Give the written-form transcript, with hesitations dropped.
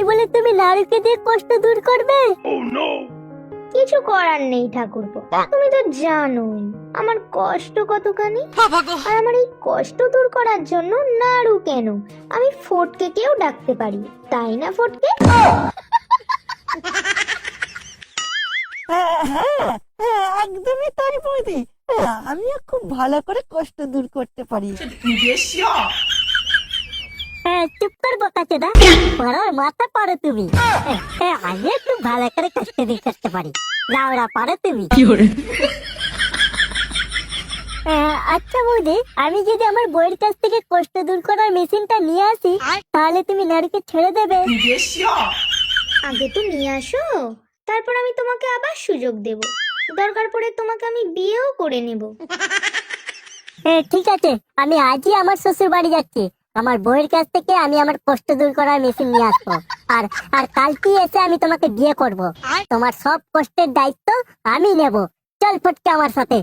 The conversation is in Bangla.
বলে তুমি নারুকে দিয়ে কষ্ট দূর করবে? কিছু করার নেই ঠাকুরপো, তুমি তো জানোই আমার কষ্ট কতখানি। আর আমার এই কষ্ট দূর করার জন্য নাড়ু কেন, আমি ফটকে কেও ডাকতে পারি, তাই না ফটকে? একদমই তাই বৌদি। আমিও খুব ভালো করে কষ্ট দূর করতে পারি। হ্যাঁ, চুপ কর বোকাচোদা, পড়ার মাথা পারো তুমি। আমিও খুব ভালো করে কষ্ট দূর করতে পারি, লাউড়া পারো তুমি। আচ্ছা বৌদি, আমি যদি আমার বইয়ের কাছ থেকে কষ্ট দূর করার মেশিনটা নিয়ে আসি, তাহলে তুমি নারুকে ছেড়ে দেবে? আগে তো নিয়ে আসো, তারপর আমি তোমাকে আবার সুযোগ দেব, দরকার পড়ে তোমাকে আমি বিয়েও করে নেব। ঠিক আছে, আমি আজই আমার শ্বশুর বাড়ি যাচ্ছি। আমার বইয়ের কাছ থেকে আমি আমার কষ্ট দূর করার মেশিন নিয়ে আসবো। আর আর কালকেই এসে আমি তোমাকে বিয়ে করব। তোমার সব কষ্টের দায়িত্ব আমি নেব। চল ফটকে আমার সাথে।